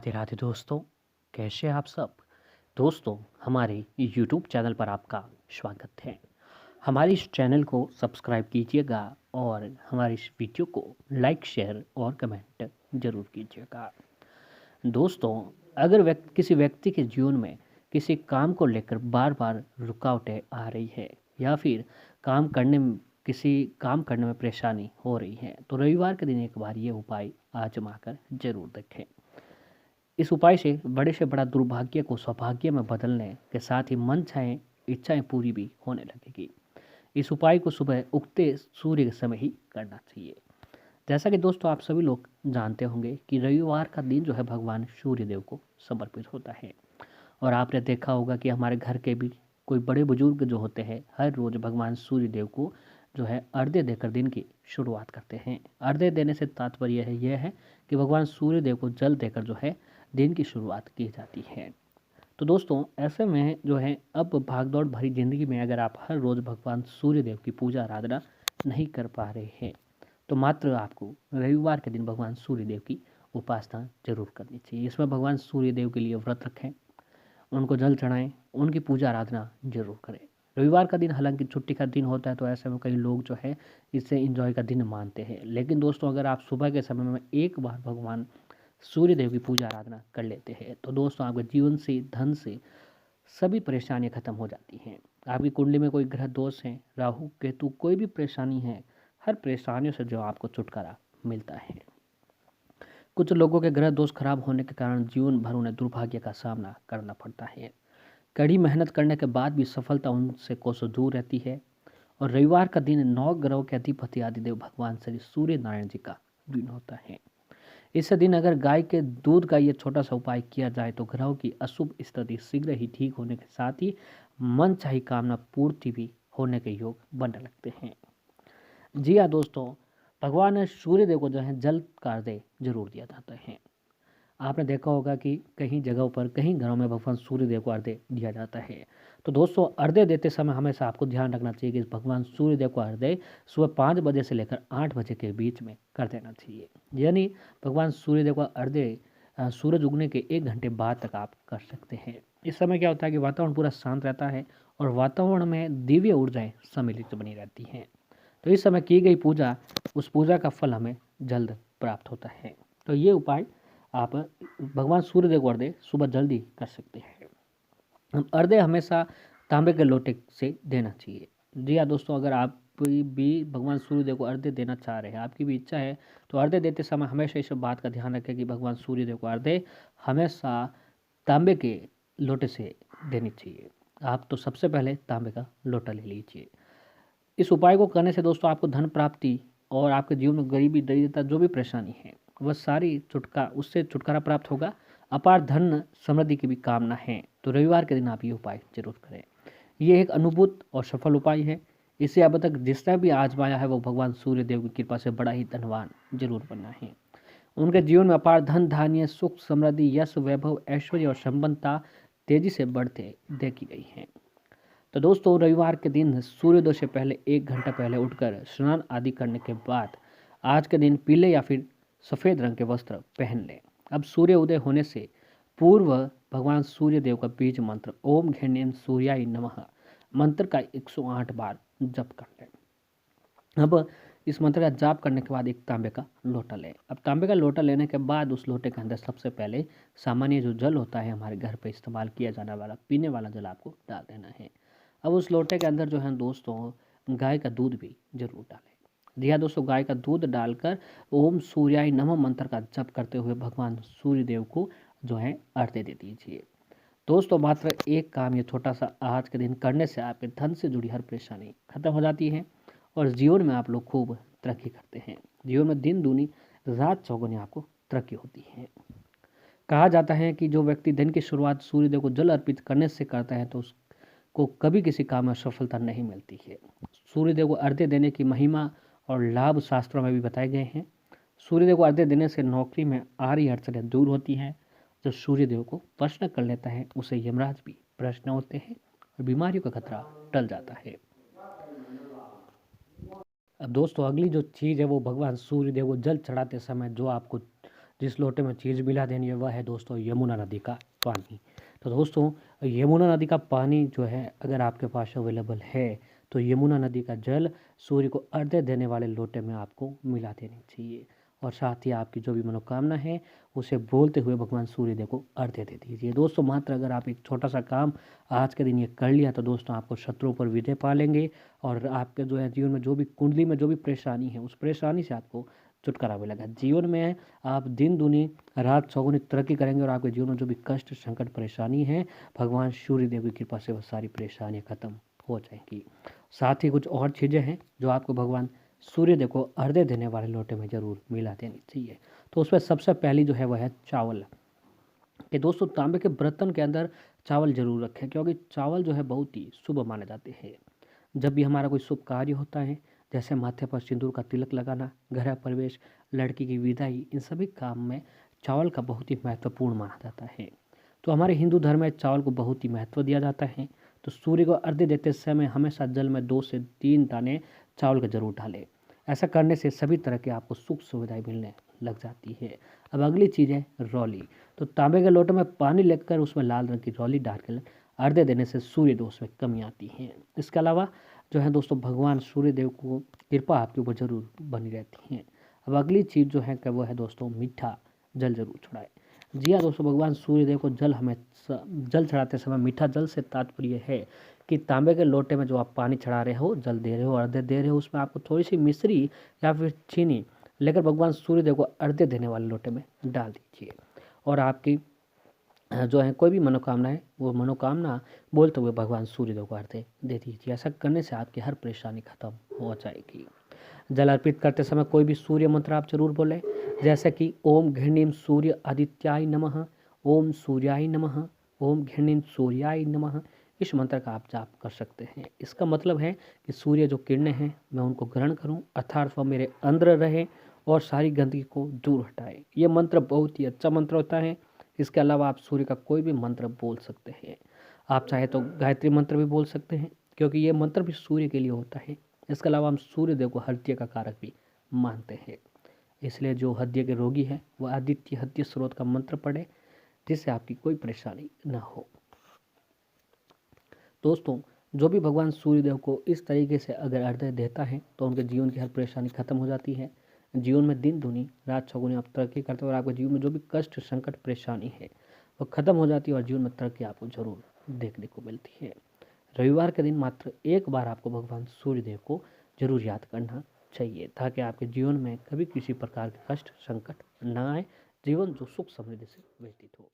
राधे राधे दोस्तों, कैसे हैं आप सब। दोस्तों, हमारे यूट्यूब चैनल पर आपका स्वागत है। हमारे इस चैनल को सब्सक्राइब कीजिएगा और हमारे इस वीडियो को लाइक शेयर और कमेंट ज़रूर कीजिएगा। दोस्तों, अगर किसी व्यक्ति के जीवन में किसी काम को लेकर बार बार रुकावटें आ रही है या फिर काम करने में किसी काम करने में परेशानी हो रही है, तो रविवार के दिन एक बार ये उपाय आजमा कर जरूर देखें। इस उपाय से बड़ा दुर्भाग्य को सौभाग्य में बदलने के साथ ही मन चाहे इच्छाएं पूरी भी होने लगेगी। इस उपाय को सुबह उगते सूर्य के समय ही करना चाहिए। जैसा कि दोस्तों आप सभी लोग जानते होंगे कि रविवार का दिन जो है भगवान सूर्य देव को समर्पित होता है। और आपने देखा होगा कि हमारे घर के भी कोई बड़े बुजुर्ग जो होते हैं हर रोज़ भगवान सूर्य देव को जो है अर्घ्य देकर दिन की शुरुआत करते हैं। अर्घ्य देने से तात्पर्य यह है कि भगवान सूर्य देव को जल देकर जो है दिन की शुरुआत की जाती है। तो दोस्तों, ऐसे में जो है अब भागदौड़ भरी ज़िंदगी में अगर आप हर रोज़ भगवान सूर्य देव की पूजा आराधना नहीं कर पा रहे हैं, तो मात्र आपको रविवार के दिन भगवान सूर्य देव की उपासना जरूर करनी चाहिए। इसमें भगवान सूर्य देव के लिए व्रत रखें, उनको जल चढ़ाएं, उनकी पूजा आराधना जरूर करें। रविवार का दिन हालांकि छुट्टी का दिन होता है, तो ऐसे में कई लोग जो है इसे एंजॉय का दिन मानते हैं। लेकिन दोस्तों, अगर आप सुबह के समय में एक बार भगवान सूर्य देव की पूजा आराधना कर लेते हैं, तो दोस्तों आपके जीवन से, धन से सभी परेशानियां खत्म हो जाती हैं। आपकी कुंडली में कोई ग्रह दोष है, राहु केतु कोई भी परेशानी है, हर परेशानियों से जो आपको छुटकारा मिलता है। कुछ लोगों के ग्रह दोष खराब होने के कारण जीवन भर उन्हें दुर्भाग्य का सामना करना पड़ता है। कड़ी मेहनत करने के बाद भी सफलता उनसे कोसों दूर रहती है। और रविवार का दिन 9 ग्रहों के अधिपति आदिदेव भगवान श्री सूर्य नारायण जी का दिन होता है। इस दिन अगर गाय के दूध का ये छोटा सा उपाय किया जाए, तो ग्रहों की अशुभ स्थिति शीघ्र ही ठीक होने के साथ ही मन चाही कामना पूर्ति भी होने के योग बनने लगते हैं। जी हाँ दोस्तों, भगवान सूर्य देव को जो है जल का अर्घ्य जरूर दिया जाता है। आपने देखा होगा कि कहीं जगहों पर, कहीं घरों में भगवान सूर्य देव को अर्घ्य दिया जाता है। तो दोस्तों, अर्घ्य देते समय हमेशा आपको ध्यान रखना चाहिए कि भगवान सूर्य देव को अर्घ्य सुबह 5 बजे से लेकर 8 बजे के बीच में कर देना चाहिए। यानी भगवान सूर्य देव का अर्घ्य सूरज उगने के 1 घंटे बाद तक आप कर सकते हैं। इस समय क्या होता है कि वातावरण पूरा शांत रहता है और वातावरण में दिव्य ऊर्जाएं सम्मिलित बनी रहती हैं। तो इस समय की गई पूजा, उस पूजा का फल हमें जल्द प्राप्त होता है। तो ये उपाय आप भगवान सूर्य देव को अर्घ्य सुबह जल्दी कर सकते हैं। हम अर्घ्य हमेशा तांबे के लोटे से देना चाहिए। जी हाँ दोस्तों, अगर आप भी भगवान सूर्य देव को अर्घ्य देना चाह रहे हैं, आपकी भी इच्छा है, तो अर्घ्य देते समय हमेशा इस बात का ध्यान रखें कि भगवान सूर्य देव को अर्घ्य हमेशा तांबे के लोटे से देनी चाहिए। आप तो सबसे पहले तांबे का लोटा ले लीजिए। इस उपाय को करने से दोस्तों आपको धन प्राप्ति और आपके जीवन में गरीबी, दरिद्रता जो भी परेशानी है, वह सारी उससे छुटकारा प्राप्त होगा। अपार धन समृद्धि की भी कामना है, तो रविवार के दिन आप ये उपाय जरूर करें। ये एक अनुभूत और सफल उपाय है। इसे अब तक जिसने भी आजमाया है, वो भगवान सूर्य देव की कृपा से बड़ा ही धनवान जरूर बना है। उनके जीवन में अपार धन धान्य, सुख समृद्धि, यश वैभव, ऐश्वर्य और संपन्नता तेजी से बढ़ते देखी गई है। तो दोस्तों, रविवार के दिन सूर्योदय से पहले 1 घंटा पहले उठकर स्नान आदि करने के बाद आज के दिन पीले या फिर सफ़ेद रंग के वस्त्र पहन लें। अब सूर्य उदय होने से पूर्व भगवान सूर्य देव का बीज मंत्र ओम घेन्यम सूर्याय नमः मंत्र का 108 बार जप कर लें। अब इस मंत्र का जाप करने के बाद एक तांबे का लोटा लें। अब तांबे का लोटा लेने के बाद उस लोटे के अंदर सबसे पहले सामान्य जो जल होता है, हमारे घर पे इस्तेमाल किया जाने वाला पीने वाला जल आपको डाल देना है। अब उस लोटे के अंदर जो है दोस्तों, गाय का दूध भी जरूर डालें। जी हाँ दोस्तों, गाय का दूध डालकर ओम सूर्याय नमः मंत्र का जप करते हुए भगवान सूर्य देव को जो है अर्घ्य दे दीजिए। दोस्तों, मात्र एक काम ये छोटा सा आज के दिन करने से आपके धन से जुड़ी हर परेशानी खत्म हो जाती है और जीवन में आप लोग खूब तरक्की करते हैं। जीवन में दिन दूनी रात चौगुनी आपको तरक्की होती है। कहा जाता है कि जो व्यक्ति दिन की शुरुआत सूर्य देव को जल अर्पित करने से करता है, तो उसको कभी किसी काम में सफलता नहीं मिलती है। सूर्य देव को अर्घ्य देने की महिमा और लाभ शास्त्रों में भी बताए गए हैं। सूर्य देव को अर्घ्य देने से नौकरी में आ रही अड़चनें दूर होती हैं। जो सूर्य देव को प्रश्न कर लेता है, उसे यमराज भी प्रश्न होते हैं और बीमारियों का खतरा टल जाता है। अब दोस्तों, अगली जो चीज़ है वो भगवान सूर्य देव को जल चढ़ाते समय जो आपको जिस लोटे में चीज़ मिला देनी वह है दोस्तों यमुना नदी का पानी। तो दोस्तों यमुना नदी का पानी जो है अगर आपके पास अवेलेबल है तो यमुना नदी का जल सूर्य को अर्घ्य देने वाले लोटे में आपको मिला देनी चाहिए। और साथ ही आपकी जो भी मनोकामना है उसे बोलते हुए भगवान सूर्यदेव को अर्घ्य दे दीजिए। दोस्तों मात्र अगर आप एक छोटा सा काम आज के दिन ये कर लिया तो दोस्तों आपको शत्रुओं पर विजय पा लेंगे और आपके जो है जीवन में जो भी कुंडली में जो भी परेशानी है उस परेशानी से आपको छुटकारा मिलेगा। जीवन में आप दिन दूनी रात चौगुनी तरक्की करेंगे और आपके जीवन में जो भी कष्ट संकट परेशानी है भगवान सूर्य देव की कृपा से वह सारी परेशानियाँ खत्म हो जाएंगी। साथ ही कुछ और चीज़ें हैं जो आपको भगवान सूर्य देव को अर्घ्य देने वाले लोटे में ज़रूर मिला देनी चाहिए। तो उसमें सबसे पहली जो है वह है चावल। कि दोस्तों तांबे के बर्तन के अंदर चावल जरूर रखें क्योंकि चावल जो है बहुत ही शुभ माने जाते हैं। जब भी हमारा कोई शुभ कार्य होता है जैसे माथे पर सिंदूर का तिलक लगाना, गृह प्रवेश, लड़की की विदाई, इन सभी काम में चावल का बहुत ही महत्वपूर्ण माना जाता है। तो हमारे हिंदू धर्म में चावल को बहुत ही महत्व दिया जाता है। तो सूर्य को अर्घ्य देते समय हमेशा जल में 2 से 3 दाने चावल के जरूर डालें। ऐसा करने से सभी तरह के आपको सुख सुविधाएं मिलने लग जाती है। अब अगली चीज़ है रौली। तो तांबे के लोटे में पानी लेकर उसमें लाल रंग की रौली डालकर अर्घ्य देने से सूर्य दोष में कमी आती है। इसके अलावा जो है दोस्तों भगवान सूर्य देव को कृपा आपके ऊपर जरूर बनी रहती है। अब अगली चीज़ जो है वो है दोस्तों मीठा जल जरूर चढ़ाए। जी हाँ दोस्तों भगवान सूर्य देव को जल चढ़ाते समय मीठा जल से तात्पर्य है कि तांबे के लोटे में जो आप पानी चढ़ा रहे हो, जल दे रहे हो, अर्घ्य दे रहे हो, उसमें आपको थोड़ी सी मिश्री या फिर चीनी लेकर भगवान सूर्य देव को अर्घ्य देने वाले लोटे में डाल दीजिए और आपकी जो है कोई भी मनोकामना है वो मनोकामना बोलते हुए भगवान सूर्यदेव को अर्घ्य दे दीजिए। ऐसा करने से आपकी हर परेशानी खत्म हो जाएगी। जल अर्पित करते समय कोई भी सूर्य मंत्र आप जरूर बोलें जैसे कि ओम घृणीम सूर्य आदित्याय नमः, ओम सूर्याय नमः, ओम घृणीम सूर्याय नमः। इस मंत्र का आप जाप कर सकते हैं। इसका मतलब है कि सूर्य जो किरणें हैं मैं उनको ग्रहण करूं अर्थात वह मेरे अंदर रहे और सारी गंदगी को दूर हटाए। ये मंत्र बहुत ही अच्छा मंत्र होता है। इसके अलावा आप सूर्य का कोई भी मंत्र बोल सकते हैं। आप चाहे तो गायत्री मंत्र भी बोल सकते हैं क्योंकि ये मंत्र भी सूर्य के लिए होता है। इसके अलावा हम सूर्य देव को हृदय का कारक भी मानते हैं। इसलिए जो हृदय के रोगी हैं वह आदित्य हृदय स्रोत का मंत्र पढ़े जिससे आपकी कोई परेशानी ना हो। दोस्तों जो भी भगवान सूर्य देव को इस तरीके से अगर अर्घ्य देता है तो उनके जीवन की हर परेशानी खत्म हो जाती है। जीवन में दिन दूनी रात चौगुनी आप तरक्की करते हो और आपके जीवन में जो भी कष्ट संकट परेशानी है वो खत्म हो जाती है और जीवन में तरक्की आपको जरूर देखने को मिलती है। रविवार के दिन मात्र एक बार आपको भगवान सूर्य देव को जरूर याद करना चाहिए ताकि आपके जीवन में कभी किसी प्रकार के कष्ट संकट न आए, जीवन जो सुख समृद्धि से व्यतीत हो।